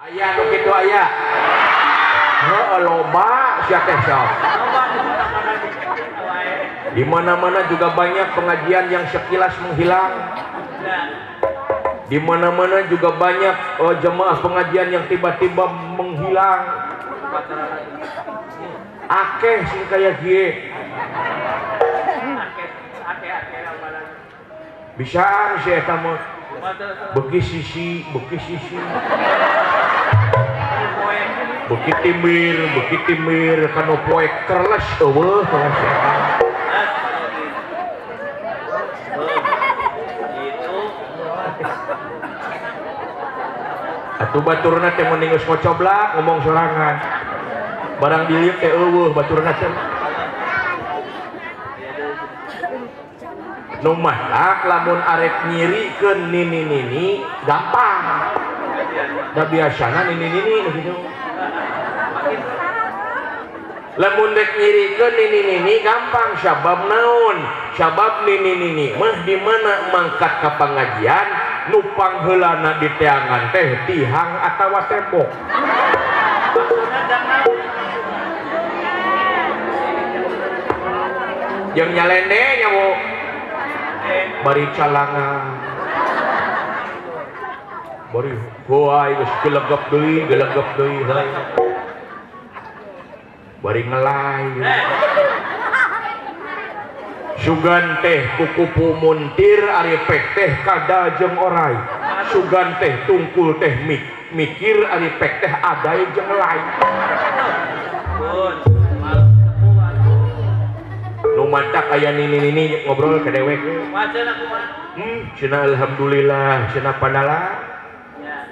Aya nu kitu aya. Heuh loba sia teh sok. Di mana-mana juga banyak pengajian yang sekilas menghilang. Di mana-mana juga banyak jemaah pengajian yang tiba-tiba menghilang. Akeh sing kaya kieu. Bisa sih eta mah. Beuki sisi. Beuki timir kanu poek kerles eueuh kelas eta. Atuh baturna teh mun geus ngocoblak ngomong sorangan. Barang diliuk teh eueuh baturna teh. Nu matak lamun arek nyirikeun nini gampang. Da biasana nini gitu. Lamun rek nyirikeun nini gampang sabab naon? Sabab nini mah di mana mangkat ka pangajian nu pangheulana di teangan teh tihang atawa tembok. Jeung nyalende nya wo bari calangan. Bari hoai geus gelegep deui heuy. Bari ngelai. Sugan teh kukupu muntir ari pek teh kada jeung orai. Sugan teh tungkul teh mikir ari pek teh adai jeung lai. Nu mantak aya nini ngobrol ka dewek. Cenah alhamdulillah, cenah padala.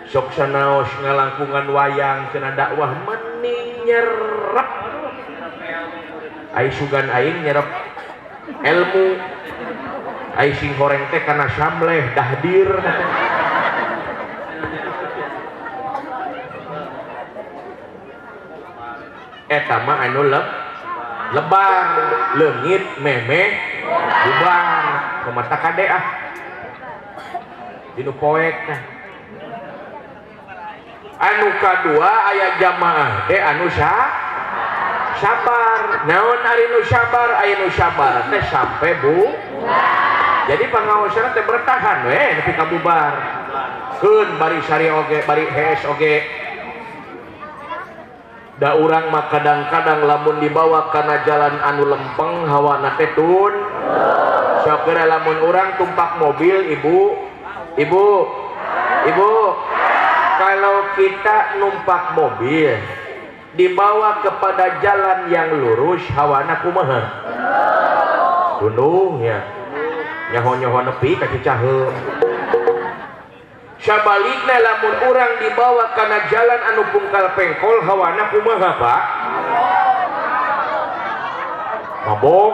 Sok sanaos ngalangkungan wayang cenah dakwah mending nyerep. Ai sugan aing nyerep ilmu. Ai sing horeng teh kana samleh dahdir. Eta mah anu lebar, leungit memeh bubar. Kumata kade ah. Dinu poek tah. Anu kadua aya jamaah teh anu sabar. Naon ari nu sabar? Aya nu sabar teh sampe jadi pangaosna teh bertahan we nepi ka bubar. Keun bari sari oge, bari hees oge. Da urang mah kadang-kadang lamun dibawa kana jalan anu lempeng hawana teh tun. Sok geura lamun urang tumpak mobil ibu. Kalau kita numpak mobil dibawa kepada jalan yang lurus hawana kumaha? Tunduh ya. Nyaho-nyaho nepi ka cicaheum. Sabalikna lamun urang dibawa kana jalan anu pungkal pengkol hawana kumaha, Pak? Mabok.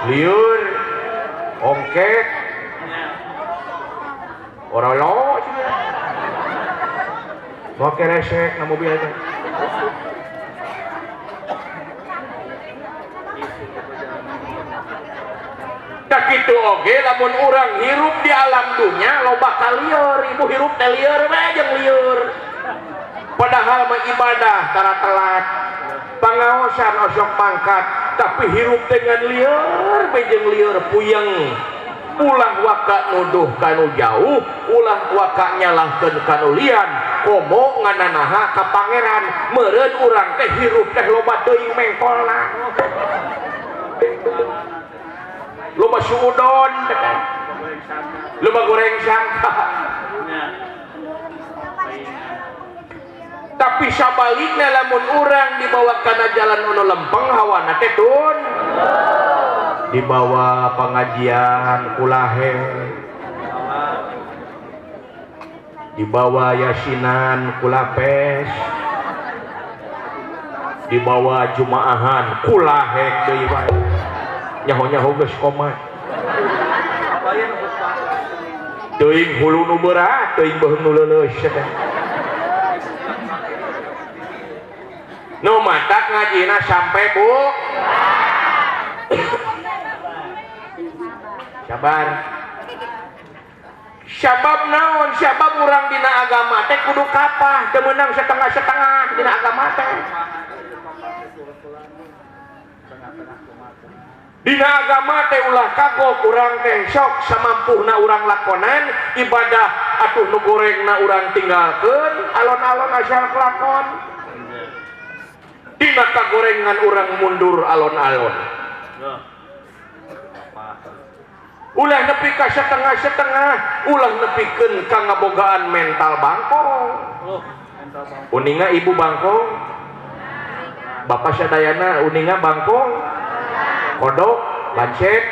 Lieur. Ongket. Orolo. Mau keresek na mobil aja. Tak kitu oge lamun urang hirup di alam dunya loba ka lieur, ibu hirup teh lieur we jeung lieur. Padahal mah ibadah tara telat. Pangaosan osok mangkat, tapi hirup dengan lieur we jeung lieur puyeng. Ulah waka nuduh kanu jauh, ulah waka nyalahkeun kanu lian. Komo ngananaha ka pangeran, meureun urang teh hirup teh loba teuing mengkolna. Loba suudon, loba goreng sangka. Tapi sabalikna lamun urang dibawa kana jalan anu lempeng hawana teh tun. Dibawa pengajian kulahe. Dibawa yasinan kulapes, dibawa jumaahan kulahek deui wae. Nyaho-nyaho geus komat. Teuing hulu nu berat, teuing beuheung nu leuleus. Nu matak ngajina sampai Bu. Sabar. Sabab naon? Sabab urang dina agama teh kudu kapah, teu meunang setengah-setengah dina agama teh. Dina agama teh ulah kagok urang teh sok samampuna urang lakonan ibadah atuh nu gorengna urang tinggalkeun alon-alon asal kelakon. Dina kagorengan urang mundur alon-alon. Ulah nepi ka setengah-setengah, ulah nepikeun ka ngabogaan mental bangkong. Uninga ibu bangkong, bapak sadayana uninga bangkong, kodok, lancet.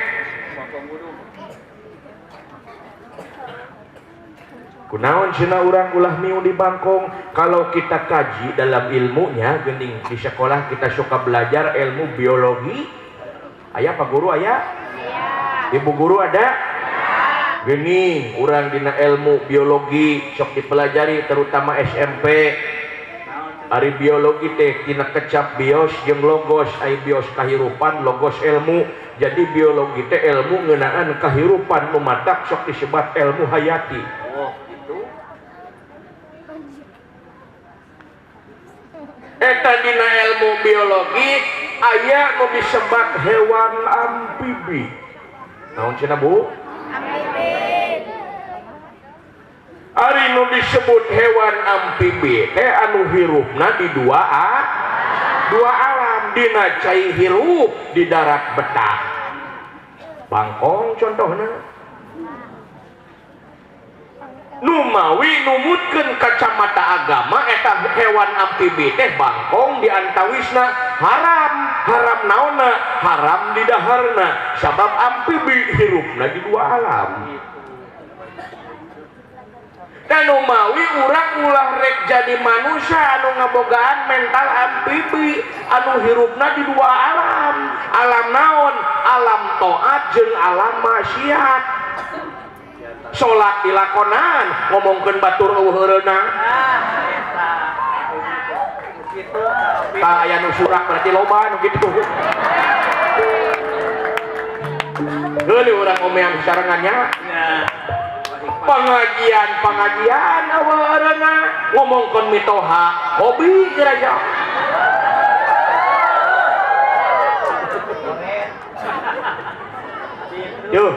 Kunaon cenah urang ulah miu di bangkong? Kalau kita kaji dalam ilmunya, geuning di sekolah kita suka belajar ilmu biologi. Aya Pak Guru aya? Ibu guru ada? Gini, urang dina ilmu biologi sok dipelajari terutama SMP. Ari biologi teh tina kecap bios jeung logos, ai bios kahirupan, logos ilmu. Jadi biologi teh ilmu ngeunaan kahirupan nu matak sok disebat ilmu hayati. Oh, gitu. Eta dina ilmu biologi aya nu disebat hewan amfibi. Naon cenah Bu? Ari nu disebut hewan amfibi teh anu hirupna di dua alam, dina cai hirup di darat betah. Bangkong contohna. Nu mawi numutkeun kacamata agama eta hewan amfibi teh bangkong di antawisna haram. Haram naonna? Haram di daharna. Sabab amfibi hirupna di dua alam. Dan umawi urang ulah rek jadi manusia anu ngabogaan mental amfibi anu hirupna di dua alam. Alam naon? Alam taat jeung alam maksiat. Salat dilakonan, ngomongkeun batur eueureuna. Tah aya nu surak berarti loba nu kitu. Geuleuh urang omean sarangannya. Pengajian eueureuna ngomongkeun mitoha, hobi geraja. Yuh.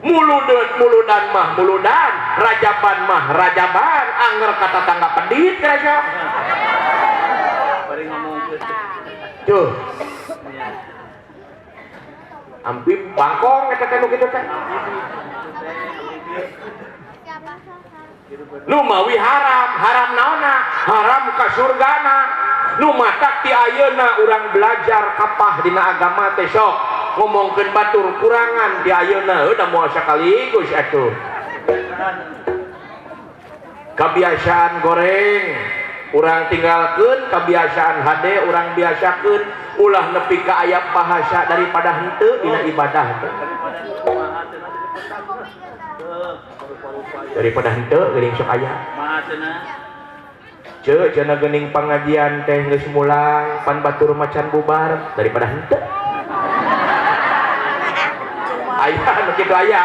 Muludan mah muludan, rajaban mah rajaban, anger kata tangga pedit geraja. Tuh. Ampib bangkong eta teh nu kitu teh. Nu mawi haram, haram naonna? Haram ka surgana. Nu matak ti ayeuna urang belajar kapah dina agama teh sok ngomongkeun batur kurangan di ayeuna da moal sakaligus atuh. Kebiasaan goreng urang tinggalkeun, kebiasaan hade urang biasakeun, ulah nepi ka aya bahasa daripada henteu dina ibadah teh. Daripada henteu geuning sok aya. Ceuk cenah geuning pangajian teh geus mulang, pan batur macan bubar daripada henteu. Aya anu kitu aya.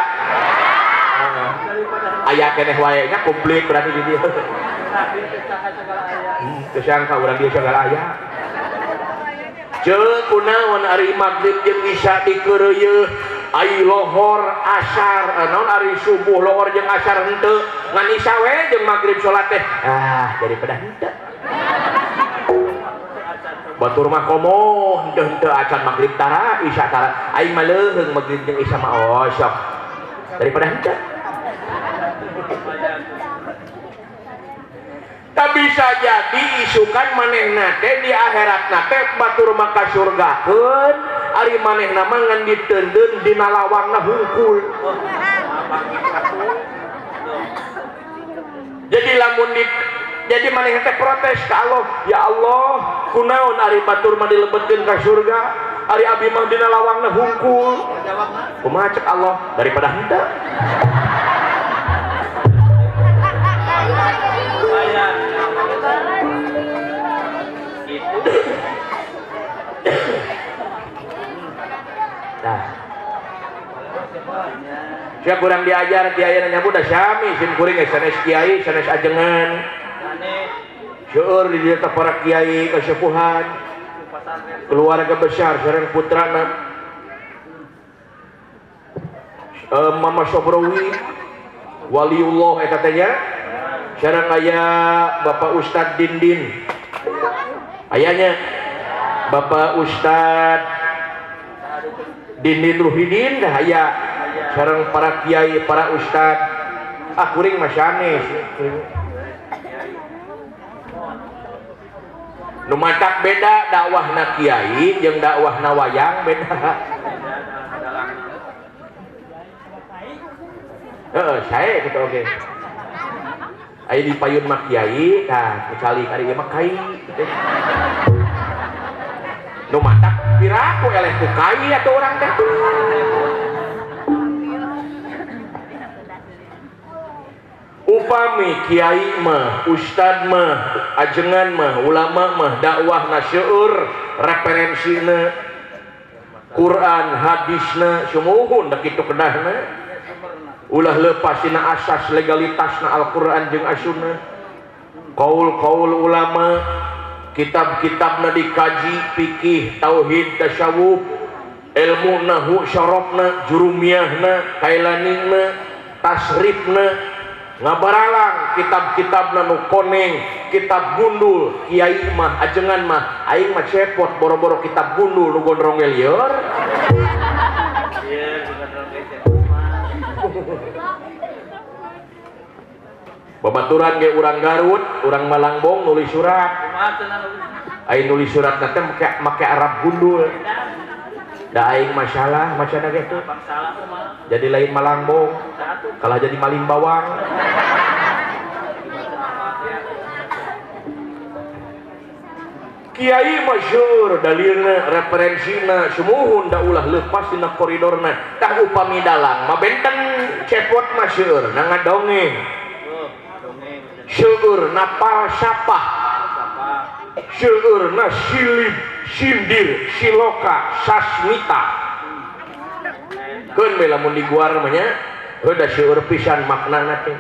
Aya keneh wae nya komplit berarti di dieu. Kesangka urang dieu sagala aya. Ceuk kunaon ari magrib jeung isya dikeureuyeun, ai lohor asar, naon ari subuh lohor jeung asar henteu, ngan isya we jeung magrib salat teh. Daripada henteu. Batur mah komo henteu acan magrib tara isya tara aing mah leuheung magrib jeung isya mah sok daripada henteu. Tak bisa jadi isukan manehna teh di akhiratna teh batur mah ka surgakeun ari manehna mah ngan diteundeun dina lawangna hungkul. Jadi lamun jadi manehna teh protes ka Allah, ya Allah, kunaon ari batur mah dilebetkeun ka surga, ari abi mah dina lawangna hungkul. Kumaha cek Allah daripada henteu. Nah. ya kurang diajar kiai nanya budak syami sim kuring sanes kiai sanes ajengan seueur di dieu para kiai kasepuhan keluarga besar sareng putrana Mama Sobrowi waliullah eta teh nya sareng aya Bapak Ustad Dindin ayanya Bapak Ustad Dindin Ruhidin dah aya sareng para kiai para ustad kuring masyanes nu matak beda dakwahna kiai jeung dakwahna wayang beda saya gitu oke aya di payun mah kiai tah kecuali ari mah kai gitu. Nu matak piraku eleh ku kai atuh urang teh upami kiai mah ustad mah ajengan mah ulama mah dakwah na seueur referensina Quran hadisna sumuhun da kitu kedahna ulah leupas tina asas legalitasna Al-Quran jeung as-sunnah qaul ulama kitab-kitabna dikaji fikih tauhid tasyawuf ilmu nahwu syarafna jurumiyahna kailanina tasrifna ngabaralang kitab-kitabna nu koneng kitab gundul kiai mah ajengan mah aing mah cepot boro-boro kitab gundul nu gondrong lieur babaturan ge urang Garut urang Malangbong nulis surat aing nulis surat teh make Arab gundul da aing masalah macana gitu jadi lain Malangbong kalah jadi maling bawang kiai masyhur dalilna referensina sumuhun da ulah leupas dina koridorna tah upami dalang mah benten cepot masyhur na ngadongeng seueur na falsafah seueur na silib sindir siloka sasmita keun we lamun diguar mah nya heuh da seueur pisan maknana teh